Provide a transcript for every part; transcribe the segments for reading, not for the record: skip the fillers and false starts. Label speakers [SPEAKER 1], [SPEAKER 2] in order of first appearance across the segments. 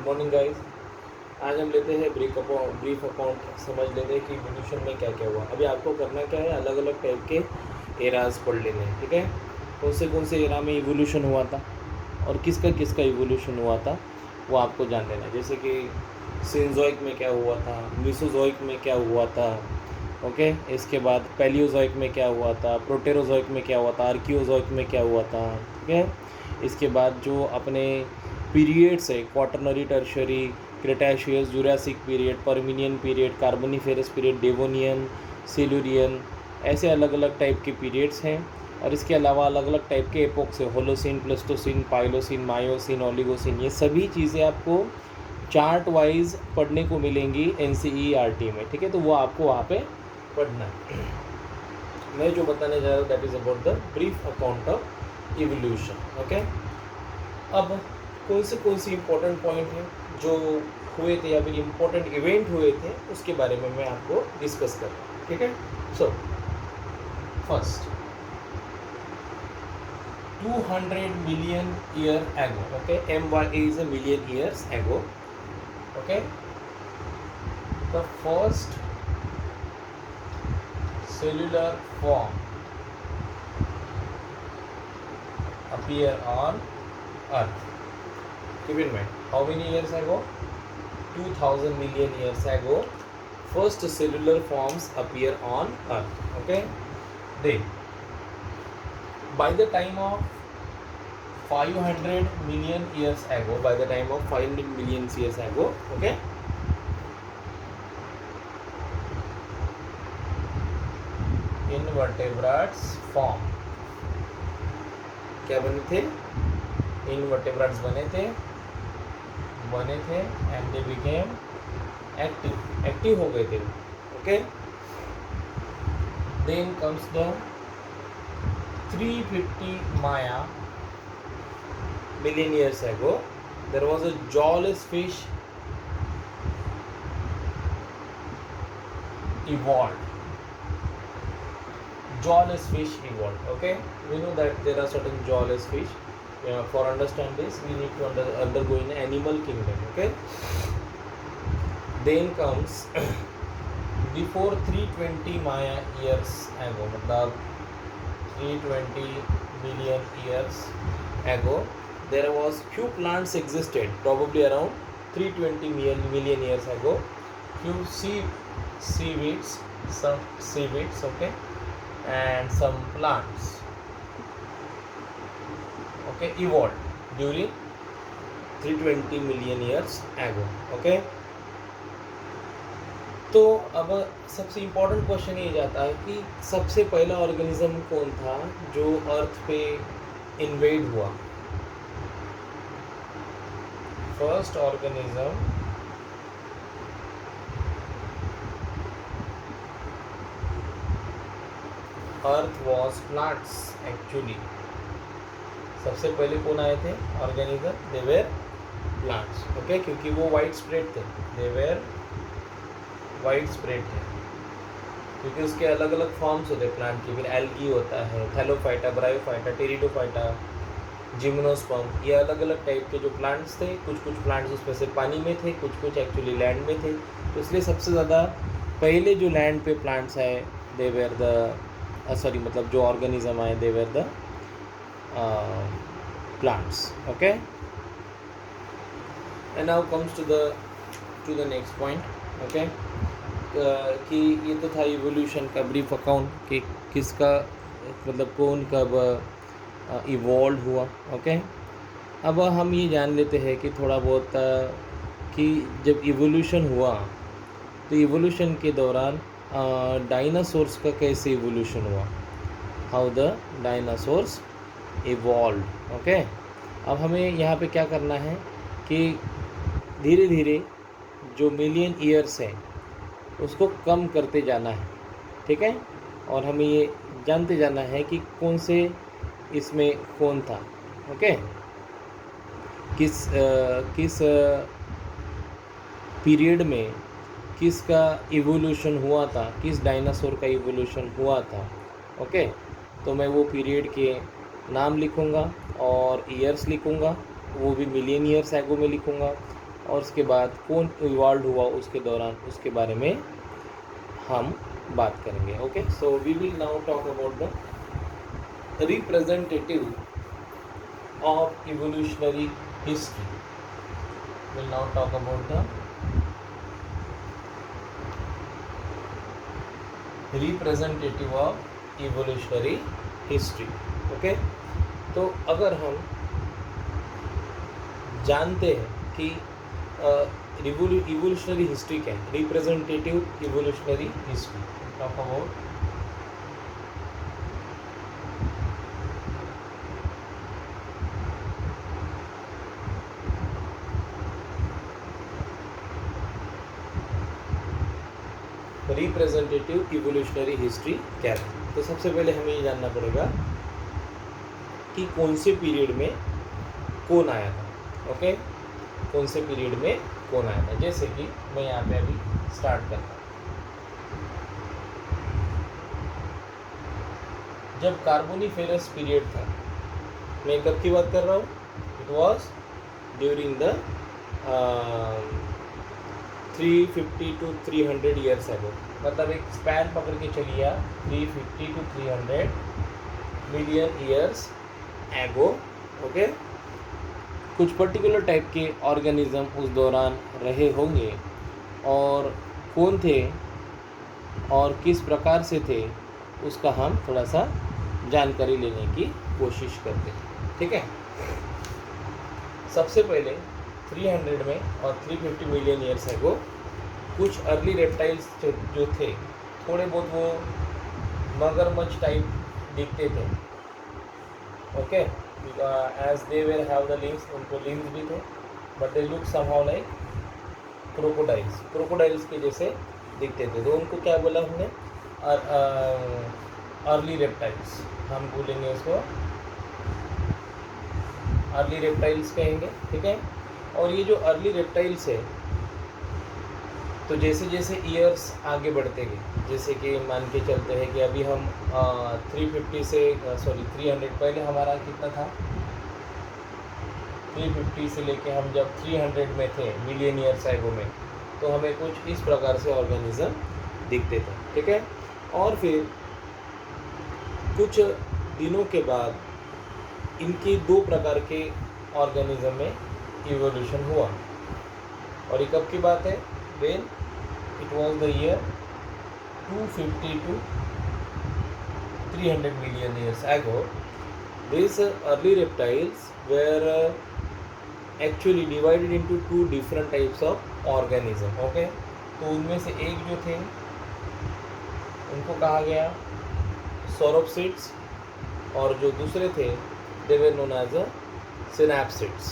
[SPEAKER 1] Morning guys. आज हम लेते हैं ब्रीफ अकाउंट, समझ लेते हैं कि इवोल्यूशन में क्या क्या हुआ। अभी आपको करना क्या है, अलग अलग टाइप के एराज पढ़ लेने हैं, ठीक है। कौन से एरा में इवोल्यूशन हुआ था और किसका इवोल्यूशन हुआ था वो आपको जान लेना है। जैसे कि सिंजोइक में क्या हुआ था, मिसोजोइक में क्या हुआ था, ओके। इसके बाद पैलियोजोइक में क्या हुआ था, प्रोटेरोजोइक में क्या हुआ था, आर्कियोजोइक में क्या हुआ था, ठीक है। इसके बाद जो अपने पीरियड्स है, Quaternary, Tertiary, Cretaceous, Jurassic period, Permian period, Carboniferous period, Devonian, Silurian, ऐसे अलग अलग टाइप के पीरियड्स हैं। और इसके अलावा अलग अलग टाइप के एपोक्स है, होलोसिन, प्लेस्टोसिन, पाइलोसिन, मायोसिन, ओलिगोसिन। ये सभी चीज़ें आपको चार्ट वाइज पढ़ने को मिलेंगी एनसीईआरटी में, ठीक है। तो वो आपको वहाँ पे पढ़ना है। मैं जो बताने जा रहा हूँ that is about the brief account of evolution, okay. अब कौन सी इम्पोर्टेंट पॉइंट है जो हुए थे या फिर इम्पोर्टेंट इवेंट हुए थे उसके बारे में मैं आपको डिस्कस कर रहा हूँ, ठीक है। So first 200 million year ago, okay, MY is a million years ago, okay. The first cellular form appear on Earth. Keep in mind, how many years ago? 2000 million years ago, first cellular forms appear on Earth, okay. Then, by the time of 500 million years ago, okay, invertebrates form. क्या बने थे? Invertebrates बने थे and they became active हो गए थे, okay. Then comes the 350 Maya million years ago, there was a jawless fish evolved. Okay, we know that there are certain jawless fish. For understand this, we need to undergo in animal kingdom, okay. Then comes before 320 Maya years ago, मतलब 320 billion years ago, there was few plants existed, probably around 320 million years ago. Few seaweeds, okay, and some plants, okay, evolved during 320 million years ago, okay. तो अब सबसे important question ये जाता है कि सबसे पहला ऑर्गेनिज्म कौन था जो अर्थ पे इन्वेड हुआ। First organism earth was plants actually. सबसे पहले कौन आए थे organism? They were plants, okay, क्योंकि वो वाइड स्प्रेड थे, दे वेर वाइड स्प्रेड थे, क्योंकि उसके अलग अलग फॉर्म्स होते हैं प्लांट के। फिर एल्गी होता है, थैलोफाइटा, ब्रायोफाइटा, टेरिडोफाइटा, जिम्नोस्पर्म, ये अलग अलग टाइप के जो प्लांट्स थे। कुछ प्लांट्स उसमें से पानी में थे, कुछ एक्चुअली लैंड में थे। तो इसलिए सबसे ज़्यादा पहले जो लैंड पे प्लांट्स आए दे वेर द मतलब जो ऑर्गेनिज्म आए they were the plants, okay. And now comes to the next point, okay, कि ये तो था इवोल्यूशन का ब्रीफ अकाउंट कि किसका मतलब कौन कब इवॉल्व हुआ, ओके। अब हम ये जान लेते हैं कि थोड़ा बहुत कि जब इवोल्यूशन हुआ तो इवोल्यूशन के दौरान डायनासोर्स का कैसे इवोल्यूशन हुआ, how the dinosaurs evolve, okay. अब हमें यहाँ पे क्या करना है कि धीरे धीरे जो मिलियन ईयर्स हैं उसको कम करते जाना है, ठीक है। और हमें ये जानते जाना है कि कौन से इसमें कौन था, ओके, किस पीरियड में किसका इवोल्यूशन हुआ था, किस डायनासोर का इवोल्यूशन हुआ था, ओके। तो मैं वो पीरियड के नाम लिखूँगा और ईयर्स लिखूँगा, वो भी मिलियन ईयर्स एगो में लिखूँगा। और उसके बाद कौन इवॉल्व हुआ उसके दौरान, उसके बारे में हम बात करेंगे. Okay, so we will now talk about the representative of evolutionary history. Will now talk about the representative of evolutionary history. Okay, तो अगर हम जानते हैं कि इवोल्यूशनरी हिस्ट्री क्या है, representative evolutionary history, talk about representative evolutionary history क्या है. तो सबसे पहले हमें ये जानना पड़ेगा कि कौन से पीरियड में कौन आया था. ओके, कौन से पीरियड में कौन आया था. जैसे कि मैं यहाँ पे अभी स्टार्ट करता हूँ. जब कार्बोनिफेरस पीरियड था, मैं कब की बात कर रहा हूँ, it was during the 350 to 300 years ago. मतलब एक स्पैन पकड़ के चलिए 350 to 300 million years ago. Okay, कुछ पर्टिकुलर टाइप के ऑर्गेनिज्म उस दौरान रहे होंगे, और कौन थे और किस प्रकार से थे उसका हम थोड़ा सा जानकारी लेने की कोशिश करते हैं. ठीक है, सबसे पहले 300 में और 350 मिलियन ईयर्स एगो कुछ अर्ली रेप्टाइल्स जो थे, थोड़े बहुत वो मगरमच्छ टाइप दिखते थे. Okay, as they were have the limbs, उनको लिम्स भी थे, but they look somehow like crocodiles, crocodiles के जैसे दिखते थे. तो उनको क्या बोला हमने, अर्ली रेप्टाइल्स. हम बोलेंगे उसको अर्ली रेप्टाइल्स कहेंगे. ठीक है, और ये जो अर्ली रेप्टाइल्स है, तो जैसे जैसे ईयर्स आगे बढ़ते गए, जैसे कि मान के चलते हैं कि अभी हम 350 से 300, पहले हमारा कितना था, 350 से लेके हम जब 300 में थे मिलियन ईयर्स एगो में, तो हमें कुछ इस प्रकार से ऑर्गेनिज्म दिखते थे. ठीक है, और फिर कुछ दिनों के बाद इनकी दो प्रकार के ऑर्गेनिज्म में इवोल्यूशन हुआ. और ये कब की बात है, when it was the year 250 to 300 million years ago. These early reptiles were actually divided into two different types of organism. Okay, तो उनमें से एक जो थे उनको कहा गया सौरोप्सिड्स, और जो दूसरे थे they were known as synapsids.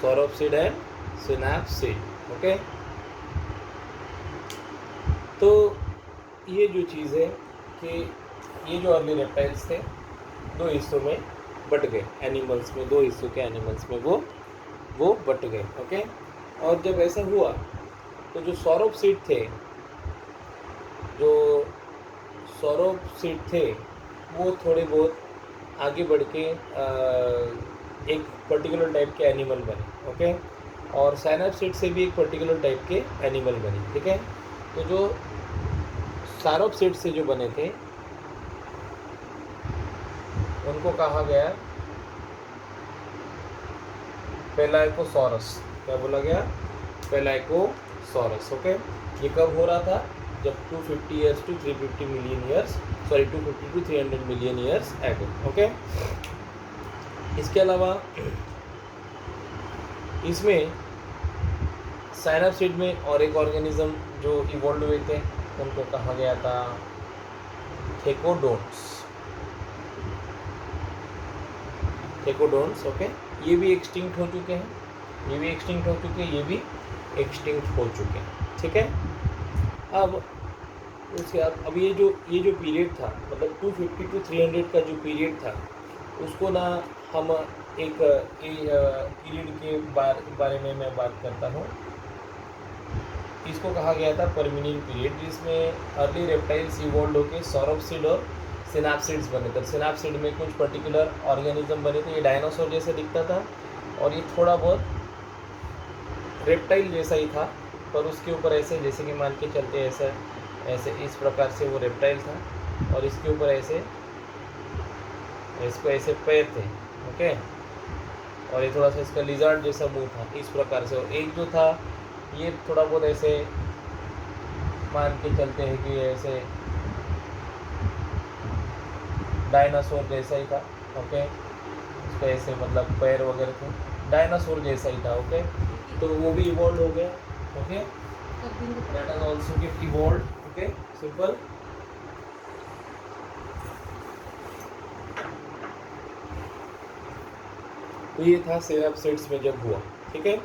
[SPEAKER 1] Sauropsid and synapsid. Okay, तो ये जो चीज़ है कि ये जो अर्ली रेप्टाइल्स थे दो हिस्सों में बट गए, एनिमल्स में, दो हिस्सों के एनिमल्स में वो बट गए. ओके, और जब ऐसा हुआ तो जो सौरोप्सिड थे वो थोड़े बहुत आगे बढ़ के एक पर्टिकुलर टाइप के एनिमल बने. ओके, और साइनैप्सिड से भी एक पर्टिकुलर टाइप के एनिमल बने. ठीक है, तो जो साइनोप्सिड से जो बने थे उनको कहा गया पेलाइकोसॉरस. क्या बोला गया, पेलाइकोसॉरस. ओके, ये कब हो रहा था, जब 250 years to 350 million years 250 to 300 million years ago. Okay, इसके अलावा इसमें साइनैप्सिड में और एक ऑर्गेनिज्म जो इवॉल्व हुए थे उनको कहा गया था थेकोडोन्ट्स. ओके, ये भी एक्सटिंक्ट हो चुके हैं, ये भी एक्सटिंक्ट हो चुके हैं. ठीक है, अब उसके बाद अब ये जो पीरियड था, मतलब 250 टू 300 का जो पीरियड था, उसको ना हम एक पीरियड के बारे में मैं बात करता हूँ. इसको कहा गया था परमिनियन पीरियड, जिसमें अर्ली रेप्टाइल्स इवॉल्व होकर सौरोप्सिड और सिनाप्सिड्स बने थे। सिनाप्सिड में कुछ पर्टिकुलर ऑर्गेनिज्म बने थे। ये डायनासोर जैसे दिखता था और ये थोड़ा बहुत रेप्टाइल जैसा ही था, पर उसके ऊपर ऐसे जैसे कि मान के चलते ऐसा ऐसे इस प्रकार से वो रेप्टाइल था और इसके ऊपर ऐसे इसको ऐसे पैर थे। ओके, और ये थोड़ा सा इसका लिजार्ड जैसा मुंह था इस प्रकार से। और एक जो था ये थोड़ा बहुत ऐसे मान के चलते हैं कि ऐसे डायनासोर जैसा ही था। ओके, उसका ऐसे मतलब पैर वगैरह थे, डायनासोर जैसा ही था। ओके, तो वो भी इवॉल्व हो गया। Okay, that has also get evolve. Okay, simple. तो ये था सिनाप्सिड्स में जब हुआ। ठीक है,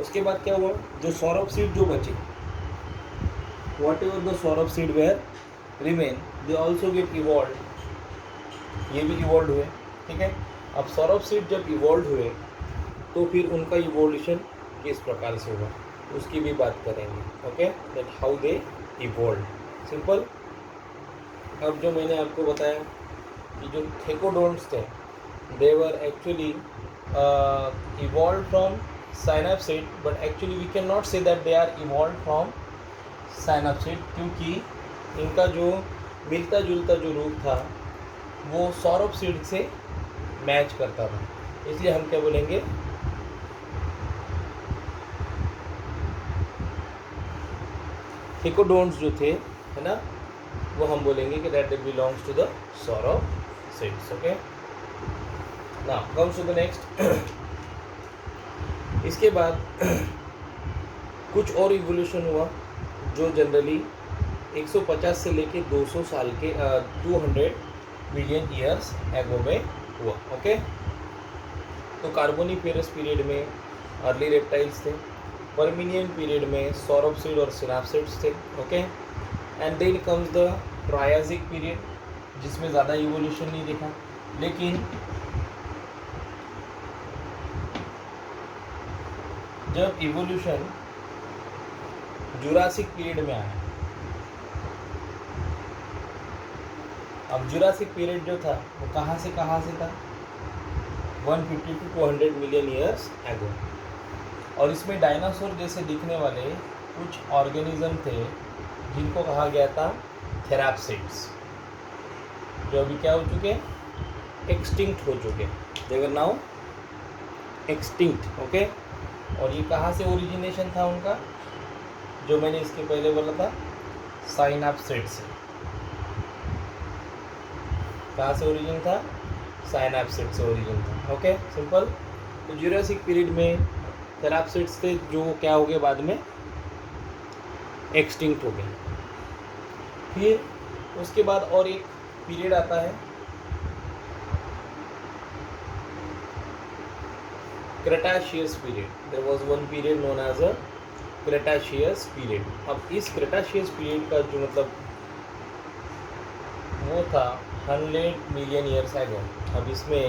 [SPEAKER 1] उसके बाद क्या हुआ, जो सौरभसीड जो बचे, whatever the sauropsid were remain they also get evolve, ये भी इवॉल्व हुए। ठीक है, अब सौरभसीड जब इवॉल्व हुए तो फिर उनका इवोल्यूशन किस प्रकार से हुआ उसकी भी बात करेंगे। Okay, that how they evolve, simple. अब जो मैंने आपको बताया कि जो थेकोडोन्ट्स थे they were actually evolved from synapsid, but actually we cannot say that they are evolved from synapsid, क्योंकि इनका जो मिलता जुलता जो रूप था वो सौरभसीड से मैच करता था, इसलिए हम क्या बोलेंगे, थेकोडोन्ट्स जो थे है ना, वो हम बोलेंगे कि that belongs to the sauropsids. Okay, now comes to the next. इसके बाद कुछ और इवोल्यूशन हुआ जो जनरली 150 से लेके 200 साल के 200 मिलियन ईयर्स एगो में हुआ। ओके, तो कार्बोनिफेरस पीरियड में अर्ली रेप्टाइल्स थे, पर्मिनियन पीरियड में सौरभसीड और सिनाप्सिड्स थे। Okay, and then comes the Triassic period जिसमें ज़्यादा इवोल्यूशन नहीं दिखा, लेकिन जब इवोल्यूशन जुरासिक पीरियड में आया, अब जुरासिक पीरियड जो था वो कहाँ से था, 150 to 200 मिलियन ईयर्स एगो, और इसमें डायनासोर जैसे दिखने वाले कुछ ऑर्गेनिज्म थे जिनको कहा गया था थेराप्सिड्स, जो अभी क्या हो चुके, एक्सटिंक्ट हो चुके, दे वर नाउ एक्सटिंक्ट। ओके, और ये कहाँ से ओरिजिनेशन था उनका, जो मैंने इसके पहले बोला था साइनाप्सिड से। कहाँ से ओरिजिन था, साइनाप्सिड से ओरिजिन था। Okay, simple. तो जुरासिक पीरियड में थेराप्सिड्स थे जो क्या हो गए, बाद में एक्सटिंक्ट हो गए। फिर उसके बाद और एक पीरियड आता है Cretaceous period. There was one period known as a Cretaceous period. अब इस क्रेटाशियस पीरियड का जो मतलब वो था 100 मिलियन ईयर्स एगो। अब इसमें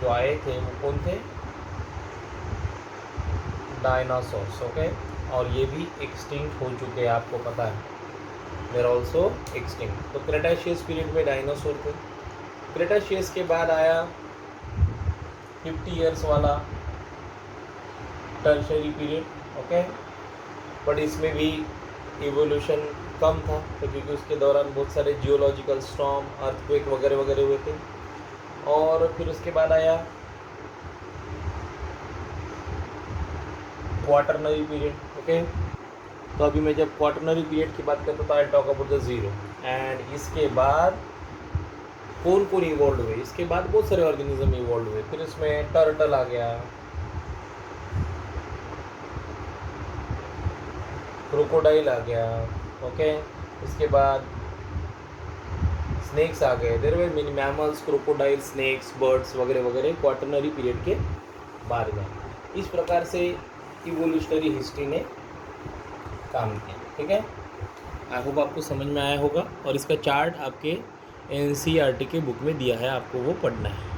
[SPEAKER 1] जो आए थे वो कौन थे, डायनासोर्स। ओके, और ये भी एक्सटिंक्ट हो चुके हैं, आपको पता है, देयर ऑल्सो एक्सटिंक्ट। तो क्रेटाशियस पीरियड में डायनासोर थे। क्रेटाशियस के बाद आया 50 ईयर्स वाला टर्शरी पीरियड। ओके, बट इसमें भी इवोल्यूशन कम था, तो क्योंकि उसके दौरान बहुत सारे जियोलॉजिकल स्टॉर्म, अर्थक्वेक वगैरह वगैरह हुए थे। और फिर उसके बाद आया क्वाटरनरी पीरियड। ओके, तो अभी मैं जब क्वाटरनरी पीरियड की बात करता हूँ तो I talk about the zero. And इसके बाद कौन कौन इवॉल्व हुए, इसके बाद बहुत सारे ऑर्गेनिज्म इवॉल्व हुए। फिर इसमें टर्टल आ गया, क्रोकोडाइल आ गया। ओके, इसके बाद स्नेक्स आ गए। There were many mammals, crocodile, snakes, birds वगैरह वगैरह क्वाटरनरी पीरियड के बाद में। इस प्रकार से इवोल्यूशनरी हिस्ट्री ने काम किया। ठीक है, आई होप आपको समझ में आया होगा, और इसका चार्ट आपके NCERT के बुक में दिया है, आपको वो पढ़ना है।